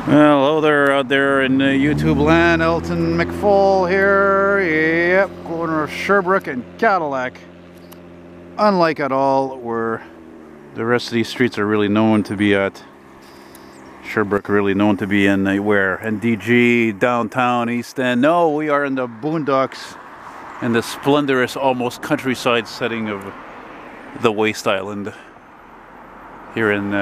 Well, hello there out there in YouTube land. Elton McFall here. Yep, corner of Sherbrooke and Cadillac. Unlike at all where the rest of these streets are really known to be at. Sherbrooke really known to be in where? NDG, downtown, East End. No, we are in the boondocks in the splendorous, almost countryside setting of the Waste Island here in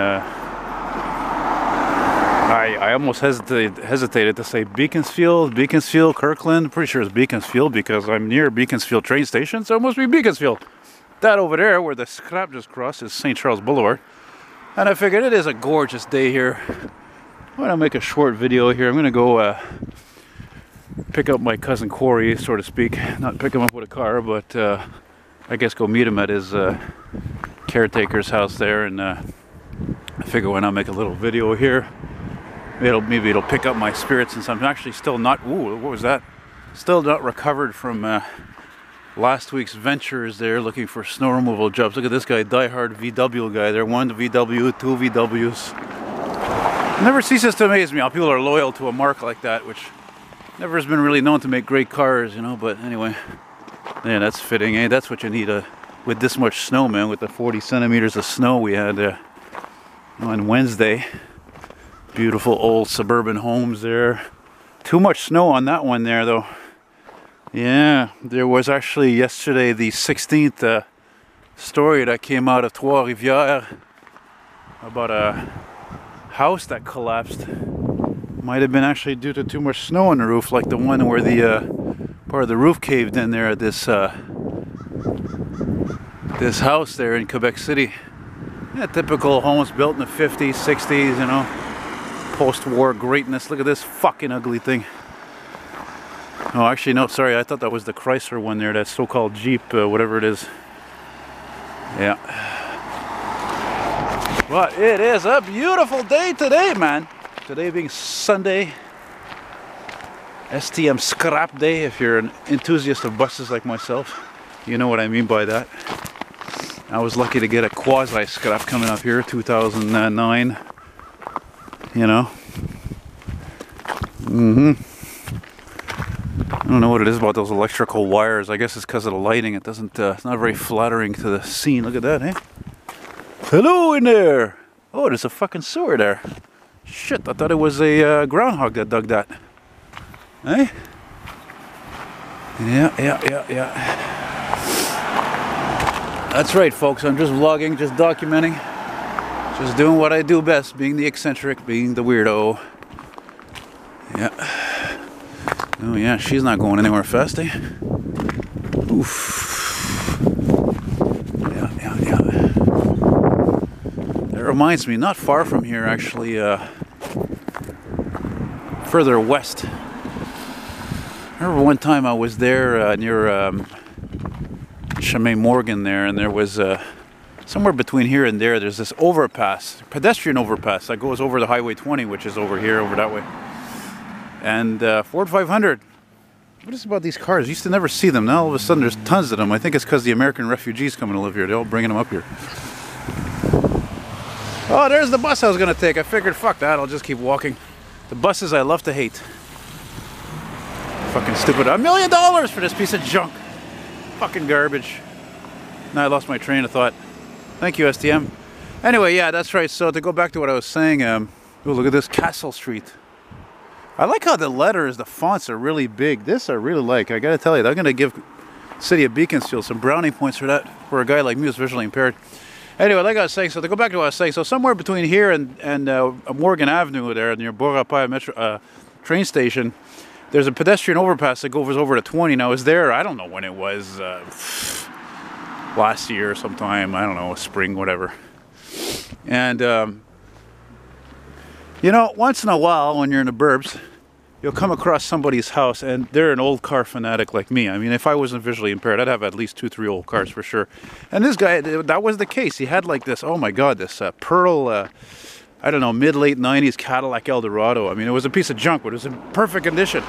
I almost hesitated to say Beaconsfeild, Kirkland. Pretty sure it's Beaconsfeild because I'm near Beaconsfeild train station, so it must be Beaconsfeild. That over there, where the scrap just crossed, is St. Charles Boulevard. And I figured it is a gorgeous day here. I'm going to make a short video here. I'm going to go pick up my cousin Corey, so to speak. Not pick him up with a car, but I guess go meet him at his caretaker's house there. And I figure why not make a little video here. Maybe it'll pick up my spirits, since I'm actually still not, ooh, what was that? Still not recovered from last week's ventures there, looking for snow removal jobs. Look at this guy, diehard VW guy there. 1 VW, 2 VWs. It never ceases to amaze me how people are loyal to a mark like that, which never has been really known to make great cars, you know. But anyway, yeah, that's fitting, eh? That's what you need with this much snow, man. With the 40 centimeters of snow we had on Wednesday. Beautiful old suburban homes there. Too much snow on that one there, though. Yeah, there was actually yesterday the 16th story that came out of Trois-Rivières about a house that collapsed. Might have been actually due to too much snow on the roof, like the one where the part of the roof caved in there at this this house there in Quebec City. Yeah, typical homes built in the 50s, 60s, you know. Post-war greatness. Look at this fucking ugly thing. Oh, actually, no, sorry. I thought that was the Chrysler one there, that so-called Jeep, whatever it is. Yeah. But it is a beautiful day today, man. Today being Sunday. STM scrap day. If you're an enthusiast of buses like myself, you know what I mean by that. I was lucky to get a quasi-scrap coming up here, 2009. You know. I don't know what it is about those electrical wires. I guess it's because of the lighting. It doesn't, it's not very flattering to the scene. Look at that, eh? Hello in there! Oh, there's a fucking sewer there. Shit, I thought it was a groundhog that dug that. Eh? Yeah. That's right, folks. I'm just vlogging, just documenting. Just doing what I do best, being the eccentric, being the weirdo. Yeah. Oh yeah, she's not going anywhere fast, eh? Oof. Yeah. That reminds me, not far from here actually, further west. I remember one time I was there near Chemin Morgan there, and there was somewhere between here and there's this overpass, pedestrian overpass that goes over the Highway 20, which is over here, over that way. And Ford 500. What is it about these cars? You used to never see them. Now all of a sudden there's tons of them. I think it's because the American refugees coming to live here. They're all bringing them up here. Oh, there's the bus I was going to take. I figured, fuck that. I'll just keep walking. The buses I love to hate. Fucking stupid. $1 million for this piece of junk. Fucking garbage. Now I lost my train of thought. Thank you, STM. Anyway, yeah, that's right. So to go back to what I was saying, oh, look at this, Castle Street. I like how the letters, the fonts are really big. This I really like. I gotta tell you, I'm gonna give City of Beaconsfield some brownie points for that, for a guy like me who's visually impaired. Anyway, like I was saying, so to go back to what I was saying, so somewhere between here and Morgan Avenue there, near Beaurepaire Metro train station, there's a pedestrian overpass that goes over to 20. Now, I was there, I don't know when it was, last year sometime, I don't know, spring, whatever. And, you know, once in a while when you're in the burbs, you'll come across somebody's house and they're an old car fanatic like me. I mean, if I wasn't visually impaired, I'd have at least 2-3 old cars for sure. And this guy, that was the case. He had like this, oh my God, this pearl, I don't know, mid-late 90s Cadillac Eldorado. I mean, it was a piece of junk, but it was in perfect condition.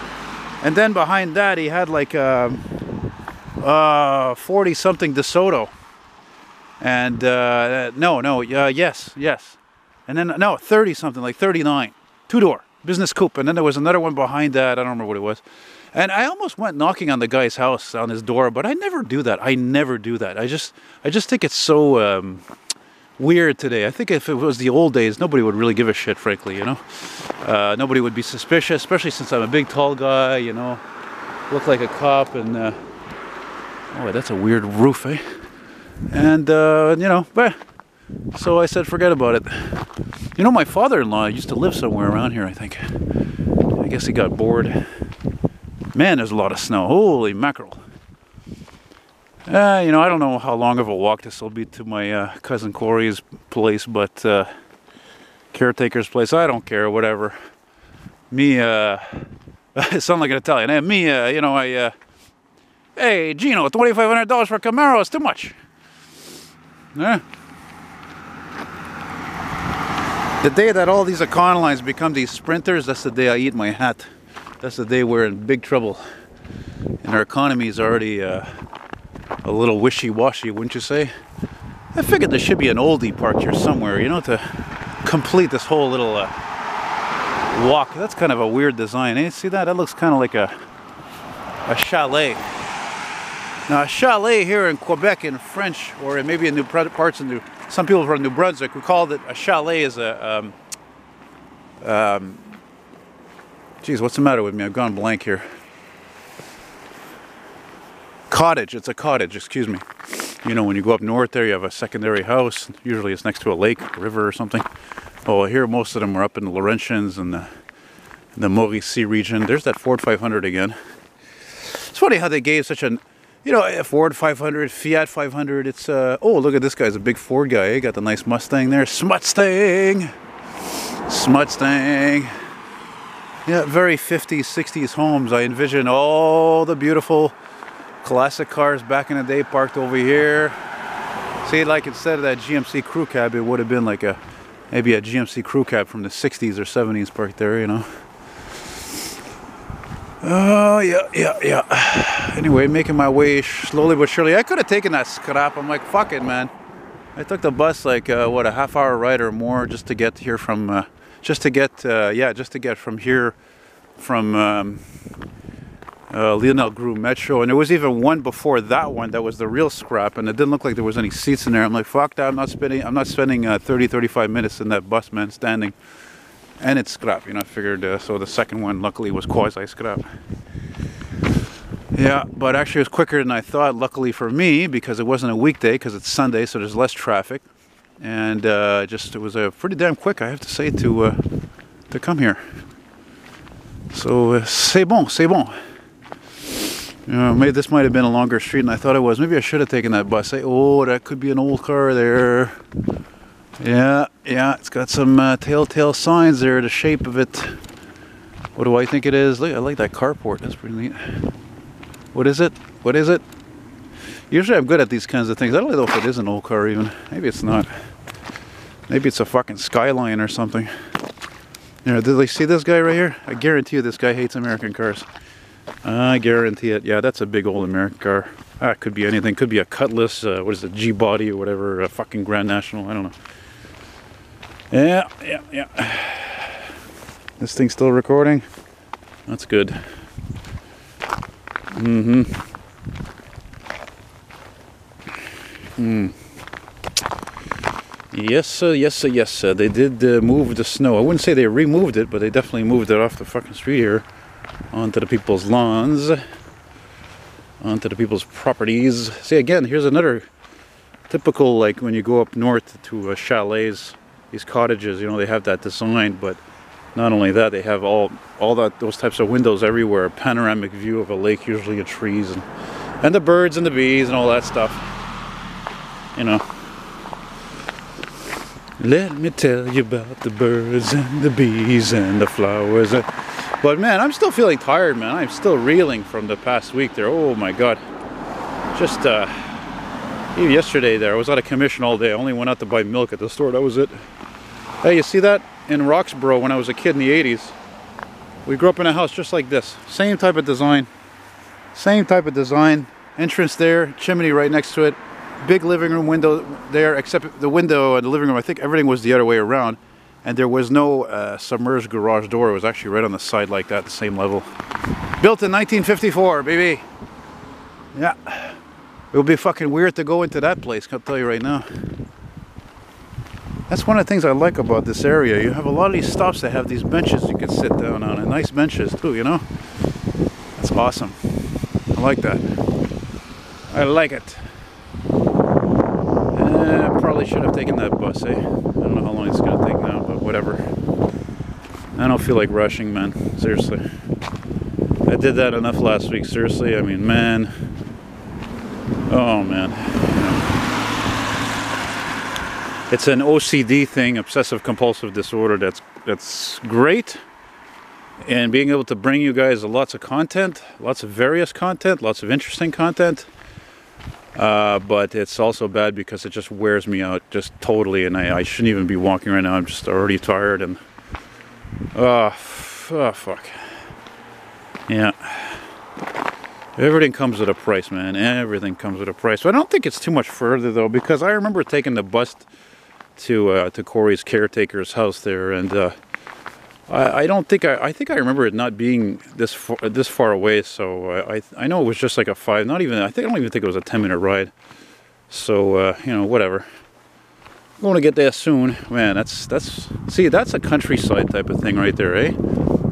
And then behind that, he had like 40-something DeSoto. And, yes. And then, no, 30 something, like 39. Two-door. Business coupe. And then there was another one behind that. I don't remember what it was. And I almost went knocking on the guy's house, on his door, but I never do that. I never do that. I just think it's so weird today. I think if it was the old days, nobody would really give a shit, frankly, you know. Nobody would be suspicious, especially since I'm a big, tall guy, you know. Look like a cop, and oh, that's a weird roof, eh? And you know, but so I said, forget about it. You know, my father-in-law used to live somewhere around here, I think. I guess he got bored. Man, there's a lot of snow. Holy mackerel. You know, I don't know how long of a walk this will be to my cousin Corey's place, but caretaker's place, I don't care, whatever. Me, it sounds like an Italian. And me, you know, hey, Gino, $2,500 for a Camaro is too much. Yeah. The day that all these Econolines become these sprinters, that's the day I eat my hat. That's the day we're in big trouble. And our economy is already a little wishy-washy, wouldn't you say? I figured there should be an oldie parked here somewhere, you know, to complete this whole little walk. That's kind of a weird design, eh? See that? That looks kind of like a chalet. Now, a chalet here in Quebec in French, or maybe in parts of some people from New Brunswick, we call it a chalet is a geez, what's the matter with me? I've gone blank here. Cottage. It's a cottage, excuse me. You know, when you go up north there, you have a secondary house. Usually it's next to a lake, a river or something. Oh, here most of them are up in the Laurentians and the Mauricie region. There's that Ford 500 again. It's funny how they gave such an, you know, a Ford 500, Fiat 500. It's, oh, look at this guy's a big Ford guy. He got the nice Mustang there. Smutstang! Smutstang! Yeah, very 50s, 60s homes. I envision all the beautiful classic cars back in the day parked over here. See, like instead of that GMC crew cab, it would have been like maybe a GMC crew cab from the 60s or 70s parked there, you know. Oh, yeah. Anyway, making my way slowly but surely. I could have taken that scrap. I'm like, fuck it, man. I took the bus like, what, a half-hour ride or more just to get here from... just to get from here, from Lionel Groux Metro. And there was even one before that one that was the real scrap, and it didn't look like there was any seats in there. I'm like, fuck that, I'm not spending 30-35 minutes in that bus, man, standing. And it's scrap, you know, I figured, so the second one luckily was quasi-scrap. Yeah, but actually it was quicker than I thought, luckily for me, because it wasn't a weekday, because it's Sunday, so there's less traffic. And it was pretty damn quick, I have to say, to come here. So c'est bon. Maybe this might have been a longer street than I thought it was. Maybe I should have taken that bus. Oh, that could be an old car there. Yeah, it's got some telltale signs there. The shape of it. What do I think it is? Look, I like that carport. That's pretty neat. What is it? Usually I'm good at these kinds of things. I don't know if it is an old car even. Maybe it's not. Maybe it's a fucking Skyline or something. You know, did they see this guy right here? I guarantee you this guy hates American cars. I guarantee it. Yeah, that's a big old American car. It could be anything. Could be a Cutlass, what is it, G-Body or whatever, a fucking Grand National. I don't know. Yeah. This thing's still recording? That's good. Yes, sir. They did move the snow. I wouldn't say they removed it, but they definitely moved it off the fucking street here onto the people's lawns, onto the people's properties. See, again, here's another typical, like when you go up north to chalets, these cottages, you know, they have that design, but not only that, they have all those types of windows everywhere, a panoramic view of a lake, usually of trees, and the birds and the bees and all that stuff, you know. Let me tell you about the birds and the bees and the flowers. But man, I'm still feeling tired, man. I'm still reeling from the past week there. Oh my God. Just even yesterday there, I was out of commission all day. I only went out to buy milk at the store. That was it. Hey, you see that? In Roxborough, when I was a kid in the 80s, we grew up in a house just like this. Same type of design. Entrance there, chimney right next to it. Big living room window there, except the window and the living room, I think everything was the other way around. And there was no submerged garage door. It was actually right on the side like that, the same level. Built in 1954, baby. Yeah. It would be fucking weird to go into that place, I'll tell you right now. That's one of the things I like about this area. You have a lot of these stops that have these benches you can sit down on, and nice benches too, you know? That's awesome. I like that. I like it. Probably should have taken that bus, eh? I don't know how long it's gonna take now, but whatever. I don't feel like rushing, man. Seriously. I did that enough last week, seriously. I mean, man. Oh, man. It's an OCD thing, obsessive compulsive disorder, that's great. And being able to bring you guys lots of content, lots of various content, lots of interesting content. But it's also bad because it just wears me out just totally, and I shouldn't even be walking right now. I'm just already tired, and oh fuck. Yeah. Everything comes at a price, man. Everything comes at a price. So I don't think it's too much further though, because I remember taking the bus to Corey's caretaker's house there, and I don't think I think I remember it not being this far away. So I know it was just like a 5. Not even. I don't even think it was a 10-minute ride. So you know, whatever. I'm going to get there soon, man. That's a countryside type of thing right there, eh?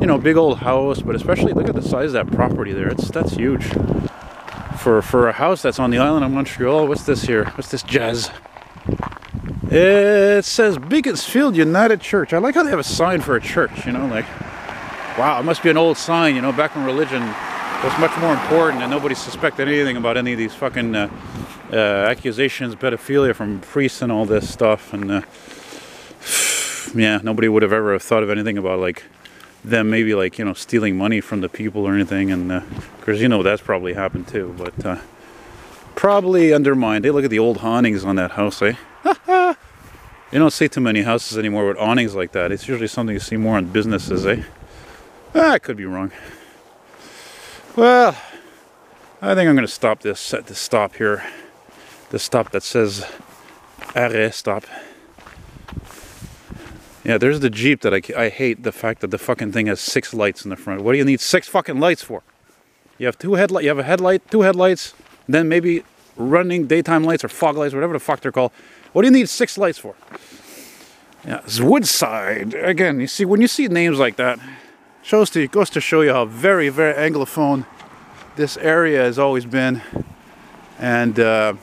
You know, big old house, but especially look at the size of that property there. That's huge for a house that's on the island of Montreal. What's this here? What's this jazz? It says Beaconsfeild United Church. I like how they have a sign for a church, you know, like, wow, it must be an old sign, you know, back when religion was much more important and nobody suspected anything about any of these fucking accusations, pedophilia from priests and all this stuff. And yeah, nobody would have ever thought of anything about, like, them maybe, like, you know, stealing money from the people or anything. And because, you know, that's probably happened too, but probably undermined. Hey, look at the old awnings on that house, eh? You don't see too many houses anymore with awnings like that. It's usually something you see more on businesses, eh? I could be wrong. Well, I think I'm going to stop this, set this stop here. The stop that says arrêt stop. Yeah, there's the Jeep that I hate, the fact that the fucking thing has 6 lights in the front. What do you need 6 fucking lights for? You have 2 headlights, you have a headlight, 2 headlights, then maybe running daytime lights or fog lights, whatever the fuck they're called. What do you need 6 lights for? Yeah, it's Woodside. Again, you see, when you see names like that, it goes to show you how very, very Anglophone this area has always been. And it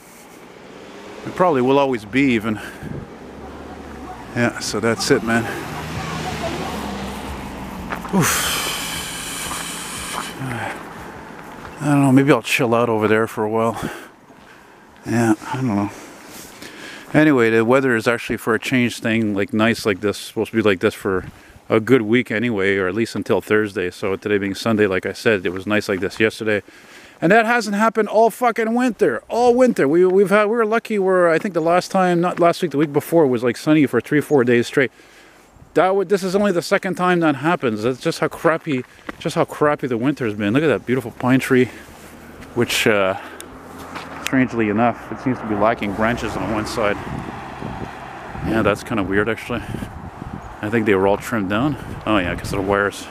probably will always be even. Yeah, so that's it, man. Oof. I don't know, maybe I'll chill out over there for a while. Yeah, I don't know. Anyway, the weather is actually, for a change thing, like nice like this, supposed to be like this for a good week anyway, or at least until Thursday. So today being Sunday, like I said, it was nice like this yesterday. And that hasn't happened all fucking winter. All winter. We were lucky where I think the last time, not last week, the week before, was like sunny for 3-4 days straight. This is only the second time that happens. That's just how crappy the winter's been. Look at that beautiful pine tree, which strangely enough, it seems to be lacking branches on one side. Yeah, that's kind of weird actually. I think they were all trimmed down. Oh yeah, because of the wires.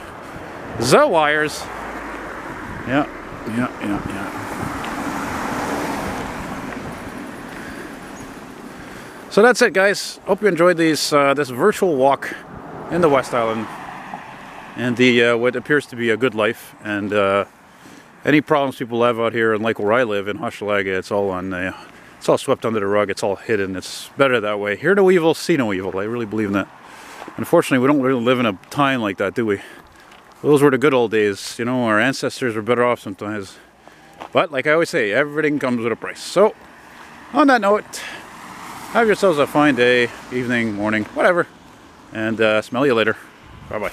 The wires. Yeah. So that's it, guys. Hope you enjoyed this virtual walk in the West Island and the what appears to be a good life. And any problems people have out here, and like where I live in Hochelaga, it's all swept under the rug. It's all hidden. It's better that way. Hear no evil, see no evil. I really believe in that. Unfortunately, we don't really live in a time like that, do we? Those were the good old days. You know, our ancestors were better off sometimes. But like I always say, everything comes with a price. So, on that note, have yourselves a fine day, evening, morning, whatever. And smell you later. Bye-bye.